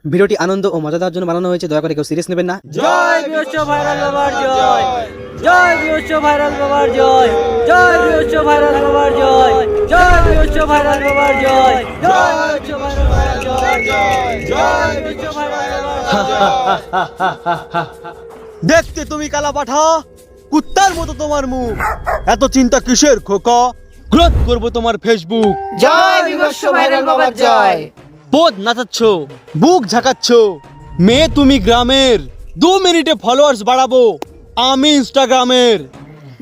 ভিডিওটি আনন্দ ও মজা দেওয়ার জন্য বানানো হয়েছে, দয়া করে কেউ সিরিয়াস নেবেন না। জয় বিশ্বস্ত ভাইরাল বাবার জয়, জয় বিশ্বস্ত ভাইরাল বাবার জয়, জয় বিশ্বস্ত ভাইরাল বাবার জয়, জয় বিশ্বস্ত ভাইরাল বাবার জয়, জয় বিশ্বস্ত ভাইরাল বাবার জয়, জয় বিশ্বস্ত ভাইরাল বাবার জয়। দেখতে তুমি কালা পাঠা, কুত্তার মতো তোমার মুখ, এত চিন্তা কিসের খোকা? গ্রোথ করবো তোমার ফেসবুক। জয় বিশ্বস্ত ভাইরাল বাবার জয়। পদ নাচাচ্ছ, বুক ঝাঁকাচ্ছ, মেয়ে তুমি গ্রামের, 2 মিনিটে ফলোয়ার্স বাড়াবো আমি ইনস্টাগ্রামের।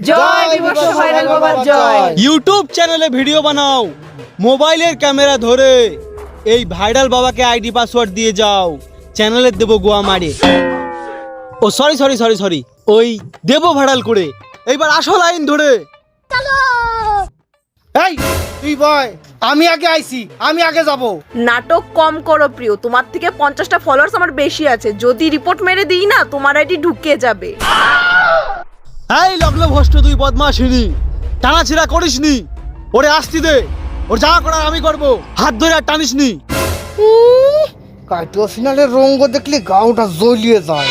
জয় বিশ্বস্ত ভাইরাল বাবার জয়। ইউটিউব চ্যানেলে ভিডিও বানাও মোবাইলের ক্যামেরা ধরে, এই ভাইরাল বাবাকে আইডি পাসওয়ার্ড দিয়ে যাও, চ্যানেলের দেবো গোয়া মারে। ও সরি সরি সরি সরি, ওই দেবো ভাইরাল করে। এইবার আসো লাইন ধরে। এই তুই বয়, আমি আগে আইছি, আমি আগে যাব। নাটক কম করো প্রিয়, তোমার থেকে 50টা ফলোয়ার্স আমার বেশি আছে, যদি রিপোর্ট মেরে দিই না তোমার আইডি ঢুকে যাবে। এই লগলো ভষ্ট, তুই বদমাশিনী, টানাছিড়া করিসনি, ওরে আসতে দে, ওর যা করার আমি করব, হাত ধরে আর টানিসনি। কাইটো সিনালের রঙ্গ দেখলে গাওটা জ্বলিয়ে যায়।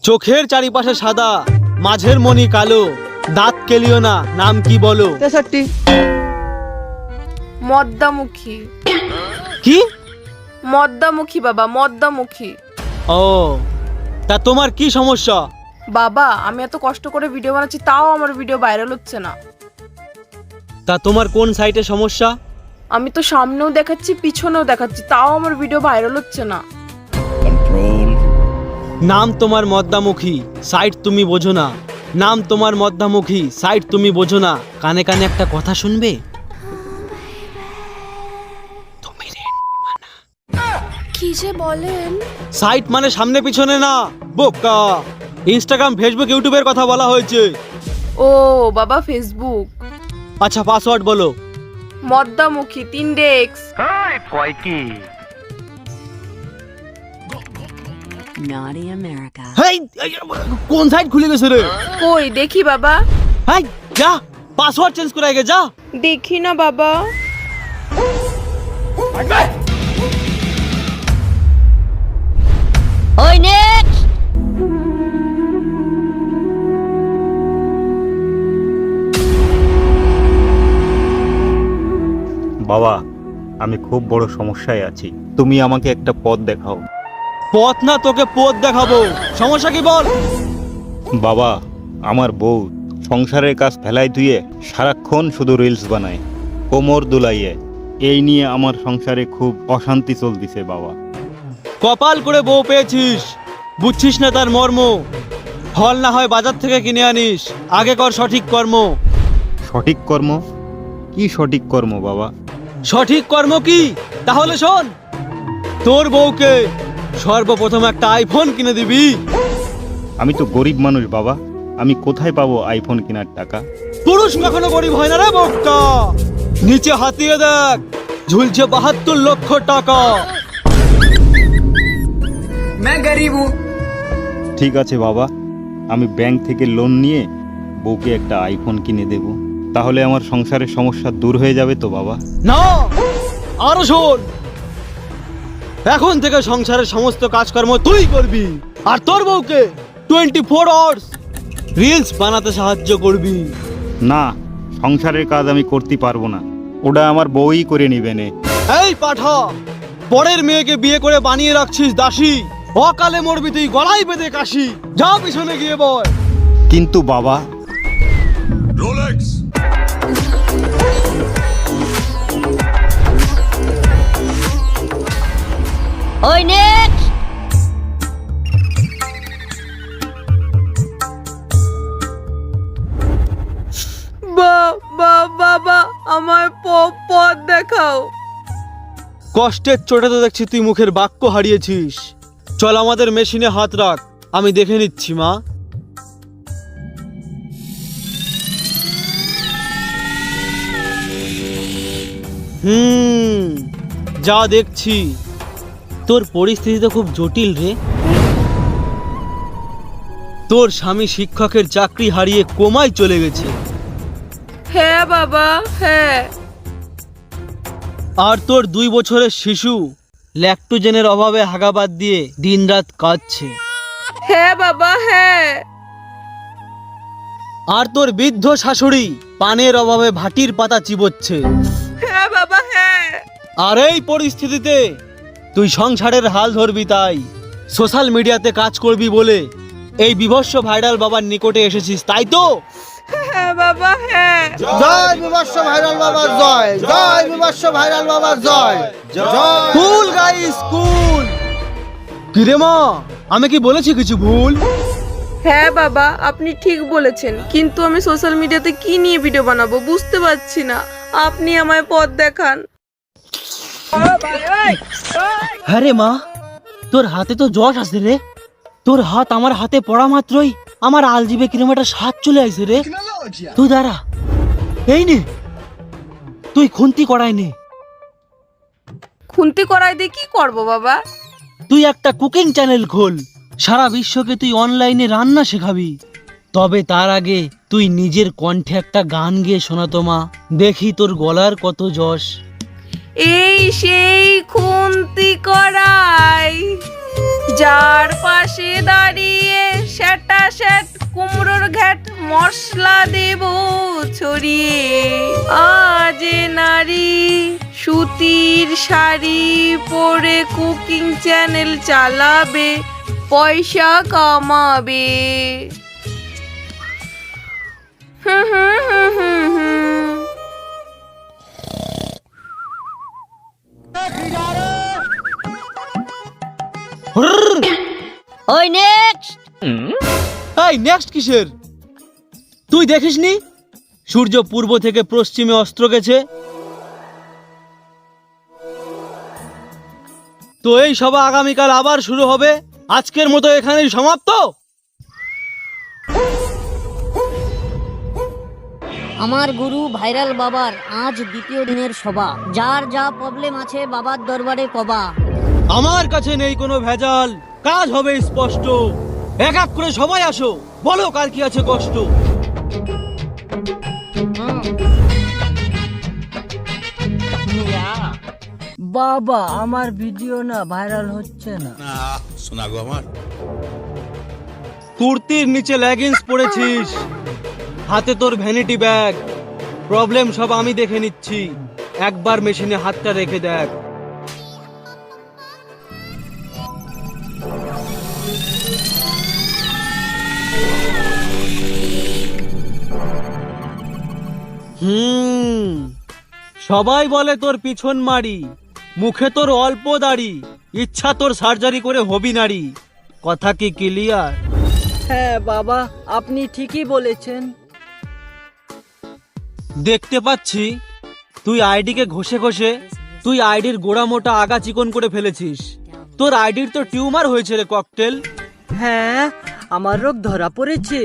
চোখের চারিপাশে সাদা, মাঝের মনি কালো, দাঁত কেলিও না, নাম কি বলো? মদ্দামুখী। কি? মদ্দামুখী বাবা, মদ্দামুখী। ও, তা তোমার কি সমস্যা? বাবা আমি এত কষ্ট করে ভিডিও বানাচ্ছি তাও আমার ভিডিও ভাইরাল হচ্ছে না। তা তোমার কোন সাইটে সমস্যা? আমি তো সামনেও দেখাচ্ছি পিছনেও দেখাচ্ছি তাও আমার ভিডিও ভাইরাল হচ্ছে না। নাম তোমার মদ্দামুখী, সাইট তুমি বোঝো না। নাম তোমার মদ্দামুখী, সাইট তুমি বোঝো না। কানে কানে একটা কথা শুনবে? কি যে বলেন? সাইট মানে সামনে পিছনে না, বোকা। ইনস্টাগ্রাম, ফেসবুক, ইউটিউবের কথা বলা হয়েছে। ও বাবা ফেসবুক। আচ্ছা পাসওয়ার্ড বলো। মদ্দামুখী 3x। Naughty America. হেই, এই, কোন সাইট খুলে গেছে রে? কই দেখি বাবা। হাই যা, পাসওয়ার্ড চেঞ্জ করে আগে যা। দেখি না বাবা। Oi, next! বাবা, আমি খুব বড় সমস্যায় আছি, তুমি আমাকে একটা পথ দেখাও। পথ না, তোকে পথ দেখাবো। সমস্যা কি বল? বাবা, আমার বউ সংসারের কাজ ফেলাই ধুয়ে সারাক্ষণ শুধু রিলস বানায়, কোমর দুলাইয়ে। এই নিয়ে আমার সংসারে খুব অশান্তি চলতেছে বাবা। কপাল করে বউ পেয়েছিস, বুঝছিস না তার মর্ম। ফল না হয় বাজার থেকে কিনে আনিস, আগে কর সঠিক কর্ম। সঠিক কর্ম? কি সঠিক কর্ম বাবা? সঠিক কর্ম কি তাহলে শোন। তোর বউকে সর্বপ্রথম একটা আইফোন কিনে দিবি। আমি তো গরিব মানুষ বাবা, আমি কোথায় পাবো আইফোন কেনার টাকা? পুরুষ কখনো গরিব হয় না রে বোকা। নিচে হাতিয়ে দেখ, ঝুলছে 72 লক্ষ টাকা। ঠিক আছে বাবা, আমি ব্যাংক থেকে লোন নিয়ে বউকে একটা আইফোন কিনে দেব, তাহলে আমার সংসারের সমস্যা দূর হয়ে যাবে তো বাবা? না, আরো শোন। এখন থেকে সংসারের সমস্ত কাজকর্ম তুই করবি, আর তোর বউকে 24 আওয়ার্স রিলস বানাতে সাহায্য করবি। না, সংসারের কাজ আমি করতে পারবো না, ওটা আমার বউই করে নিবে নে। এই পাঠা, পরের মেয়েকে বিয়ে করে বানিয়ে রাখছিস দাসী, অকালে মরবি তুই গলায় বেঁধে কাশি। যা পিছনে গিয়ে বল। কিন্তু বাবা, Oi, next! বাবা আমায় পথ দেখাও। কষ্টের চোটে তো দেখছি তুই মুখের বাক্য হারিয়েছিস। চল আমাদের মেশিনে হাত রাখ, আমি দেখে নিচ্ছি মা। যা দেখছি, তোর পরিস্থিতি তো খুব জটিল রে। তোর স্বামী শিক্ষকের চাকরি হারিয়ে কোমায় চলে গেছে, হ্যাঁ বাবা, হ্যাঁ। আর তোর 2 বছরের শিশু ল্যাকটোজেনের অভাবে হাগাবাদ দিয়ে দিনরাত কাঁদছে। হ্যাঁ বাবা, হ্যাঁ। আর তোর বৃদ্ধ শাশুড়ি পানের অভাবে ভাটির পাতা চিবোচ্ছে। হ্যাঁ বাবা, হ্যাঁ। আর এই পরিস্থিতিতে তুই সংসারের হাল ধরবি, তাই সোশ্যাল মিডিয়াতে কাজ করবি বলে এই বিভৎস ভাইরাল বাবার নিকটে এসেছিস, তাই তো? হ্যাঁ বাবা, হ্যাঁ। জয় বিবর্ষ ভাইরাল বাবার জয়, জয় বিবর্ষ ভাইরাল বাবার জয়, জয়। কুল গাইস, কুল। কিরে মা, আমি কি বলেছি কিছু ভুল? হ্যাঁ বাবা, আপনি ঠিক বলেছেন, কিন্তু আমি সোশ্যাল মিডিয়াতে কি নিয়ে ভিডিও বানাবো বুঝতে পারছি না। আপনি আমায় পথ দেখান। হ্যাঁ রে মা, তোর হাতে তো যশ আছে রে। তোর হাত আমার হাতে পড়া মাত্রই আমার আলজিবে কিরম একটা স্বাদ চলে আইছে রে। তুই দাঁড়া, এই নে, তুই খুন্তি করাই নে। খুন্তি করাই দিয়ে কি করবো বাবা? তুই একটা কুকিং চ্যানেল খোল, সারা বিশ্বকে তুই অনলাইনে রান্না শেখাবি। তবে তার আগে তুই নিজের কণ্ঠে একটা গান গেয়ে শোনাতো মা, দেখি তোর গলার কত যশ। এই সেই খুন্তি করাই, যার পাশে দাঁড়িয়ে সেটা সেট কুমড়োর ঘ্যাট মশলা দেব ছড়িয়ে। আজ এ নারী সুতির শাড়ি পরে কুকিং চ্যানেল চালাবে, পয়সা কামাবে। হুম হুম হুম হুম হুম। ওই নেক্সট। এই নেক্সট কিসের? তুই দেখিসনি সূর্য পূর্ব থেকে পশ্চিমে অস্ত্র গেছে? তো এই সভা আগামীকাল আবার শুরু হবে। আজকের মতো এখানেই সমাপ্ত। আমার গুরু ভাইরাল বাবার আজ দ্বিতীয় দিনের সভা। যার যা প্রবলেম আছে বাবার দরবারে কবা। আমার কাছে নেই কোনো ভেজাল, কাজ হবে স্পষ্ট। এক এক করে সবাই আসো, বলো কার কি আছে কষ্ট। বাবা, আমার ভিডিও না ভাইরাল হচ্ছে না। কুর্তির নিচে লেগিংস পরেছিস, হাতে তোর ভ্যানিটি ব্যাগ। প্রবলেম সব আমি দেখে নিচ্ছি, একবার মেশিনে হাতটা রেখে দেখ। সবাই বলে তোর পিছন মারি, মুখে তোর অল্প দাড়ি, ইচ্ছা তোর সার্জারি করে হবি নারী। কথা কি ক্লিয়ার? হ্যাঁ বাবা, আপনি ঠিকই বলেছেন। দেখতে পাচ্ছি তুই আইডিকে ঘষে ঘষে তুই আইডির গোড়া মোটা আগা চিকন করে ফেলেছিস। তোর আইডির তো টিউমার হয়েছে রে ককটেল। হ্যাঁ, আমার রোগ ধরা পড়েছে।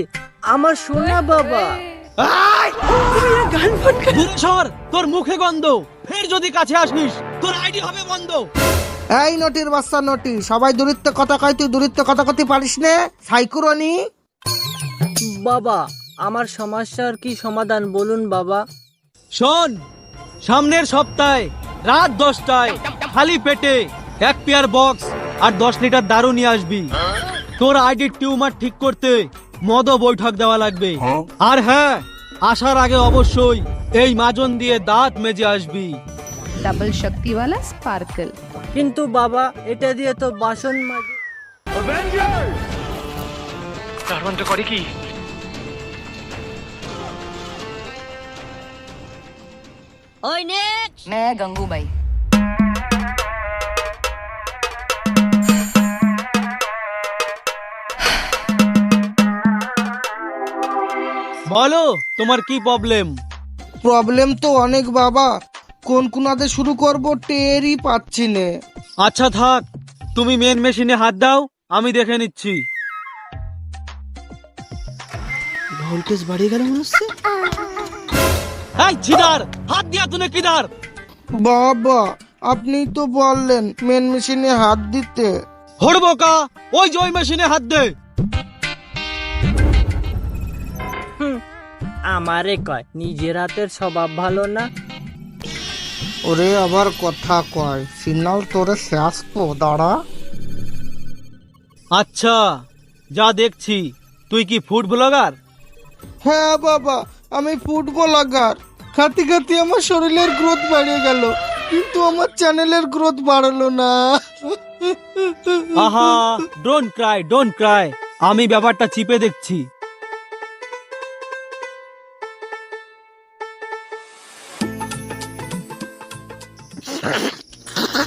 আমার সোনা বাবা। দূরে সর, তোর মুখে গন্ধ। ফের যদি কাছে আসিস তোর আইডি হবে বন্ধ। এই নটির বাচ্চা নটি, সবাই দূরত্ব কথা কয়, তুই দূরত্ব কথা কতে পারিস নে সাইকুরনি। বাবা, আমার সমস্যার কি সমাধান বলুন বাবা। শোন, সামনের সপ্তাহে রাত 10টায় খালি পেটে 1 পেয়ার বক্স আর 10 লিটার দারু নিয়ে আসবি। তোর আইডির টিউমার ঠিক করতে মদও বৈঠক দেওয়া লাগবে। আর হ্যাঁ, আসার আগে অবশ্যই এই মাজন দিয়ে দাঁত মেজে আসবি। डबल शक्ति वाला स्पार्कल। কিন্তু বাবা, এটা দিয়ে তো বাসন মাজে। ওই নেক্সট। मैं गंगूबाई। বলো তোমার কি প্রবলেম? প্রবলেম তো অনেক বাবা, কোন কোনাতে শুরু করব টেরই পাচ্ছি নে। আচ্ছা থাক, তুমি মেন মেশিনে হাত দাও, আমি দেখে নিচ্ছি। ভোল্টেজ বাড়িয়ে গেল মনে হচ্ছে। এই ছিদার, হাত দিয়া তুলে কিদার? বাবা, আপনি তো বললেন মেন মেশিনে হাত দিতে। হড়বকা, ওই যে ওই মেশিনে হাত দে। আমারে কয় নিজের হাতের স্বভাব ভালো না। ওরে আবার কথা কয়, সিগনাল তোরে শেষ তো, দাঁড়া। আচ্ছা, যা দেখছি তুই কি ফুড ব্লগার? হ্যাঁ বাবা, আমি ফুটবলার। খাতি খাতি আমার শরীরের গ্রোথ বেড়ে গেল, কিন্তু আমার চ্যানেলের গ্রোথ বাড়লো না। আহা, ডোন্ট ক্রাই, আমি ব্যাপারটা চিপে দেখছি।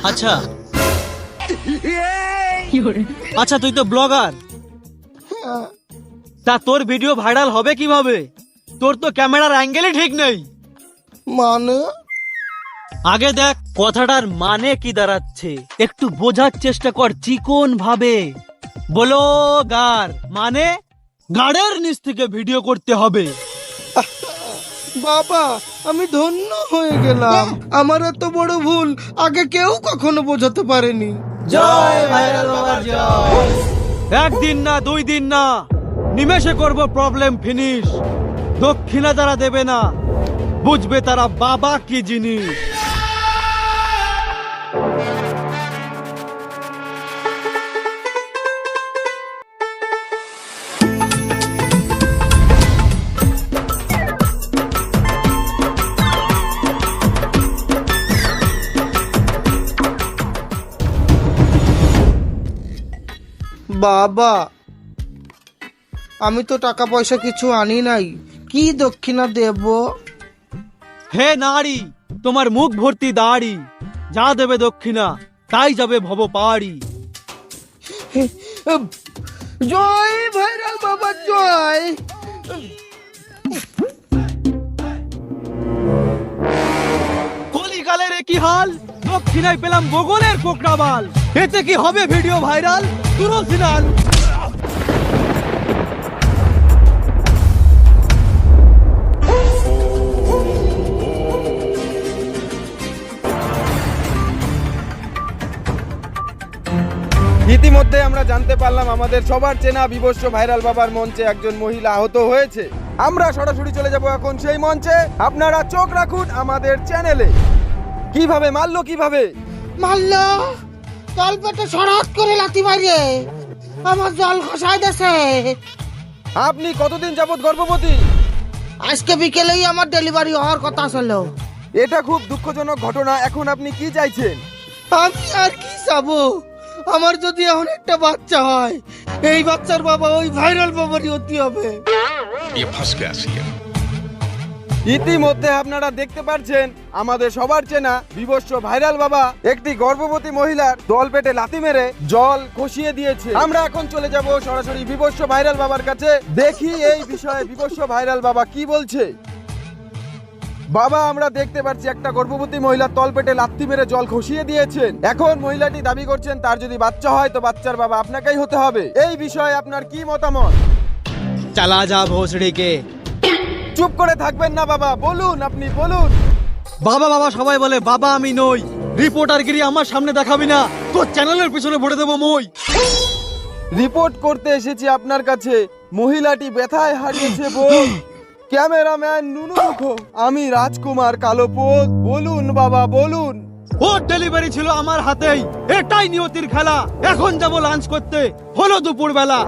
আচ্ছা আচ্ছা, তুই তো ব্লগার, তা তোর ভিডিও ভাইরাল হবে কিভাবে? তোর তো ক্যামেরার অ্যাঙ্গেলই ঠিক নেই। মানে আগে দেখ কথাটার মানে কি দাঁড়াচ্ছে, একটু বোঝার চেষ্টা কর চিকন ভাবে। ব্লগার মানে গাড়ের নিচ থেকে ভিডিও করতে হবে। বাবা, আমি ধন্য হয়ে গেলাম। আমার এত বড় ভুল আগে কেউ কখনো বোঝাতে পারেনি। জয় ভাইরাল বাবার জয়। একদিন না, 2 দিন না, নিমেষে করব প্রবলেম ফিনিশ। দক্ষিণা যারা দেবে না, বুঝবে তারা বাবা কি জিনিস। বাবা, আমি তো টাকা পয়সা কিছু আনি নাই, কি দক্ষিণা দেব? হে নারী, তোমার মুখ ভর্তি দাড়ি, যা দেবে দক্ষিণা তাই যাবে ভব পাড়ি। জয় ভাইরাল বাবা জয়। কলিকালের কি হাল, দক্ষিণায় পেলাম বগলের কোকড়া বাল। এতে কি হবে ভিডিও ভাইরাল? তুরো সিনাল। ইতিমধ্যে আমরা জানতে পারলাম আমাদের সবার চেনা বিবস্ব ভাইরাল বাবার মঞ্চে একজন মহিলা আহত হয়েছে। আমরা সরাসরি চলে যাব এখন সেই মঞ্চে। আপনারা চোখ রাখুন আমাদের চ্যানেলে। কিভাবে মারলো, কিভাবে মারলো? তল পেটে সরাত করে লাথি মারিয়ে আমার জল খসায় দেছে। আপনি কতদিন যাবত গর্ভবতী? আজকে বিকেলেই আমার ডেলিভারি হওয়ার কথা ছিল। এটা খুব দুঃখজনক ঘটনা। এখন আপনি কি চাইছেন? আমি আর কি চাবো? আমার যদি এখন একটা বাচ্চা হয়, এই বাচ্চার বাবা ওই ভাইরাল বাবারই হতে হবে। ইতিমধ্যে আপনারা দেখতে পাচ্ছেন আমাদের সবার চেনা বিবস্ব ভাইরাল বাবা একটি গর্ভবতী মহিলার দল পেটে লাথি মেরে জল খসিয়ে দিয়েছে। আমরা এখন চলে যাব সরাসরি বিবস্ব ভাইরাল বাবার কাছে, দেখি এই বিষয়ে বিবস্ব ভাইরাল বাবা কি বলছে। বাবা, আমরা দেখতে পাচ্ছি একটা গর্ভবতী মহিলার তল পেটে লাথি মেরে জল খসিয়ে দিয়েছেন। এখন মহিলাটি দাবি করছেন তার যদি বাচ্চা হয় তো বাচ্চার বাবা আপনাকেই হতে হবে। এই বিষয়ে আপনার কি মতামত? চালা যা ভোসড়িকে। চুপ করে থাকবেন না বাবা, বলুন, আপনি বলুন। বাবা বাবা সবাই বলে, বাবা আমি নই। রিপোর্টারগিরি আমার সামনে দেখাবি না, তোর চ্যানেলের পিছনে ভরে দেবো মই। রিপোর্ট করতে এসেছি আপনার কাছে, মহিলাটি ব্যথায় হারিয়েছে বোন। ক্যামেরাম্যান নুনু মুখো, আমি রাজকুমার কালোপোত। বলুন বাবা, বলুন। ওর ডেলিভারি ছিল আমার হাতেই, এটাই নিয়তির খেলা। এখন যাবো লাঞ্চ করতে, হলো দুপুর বেলা।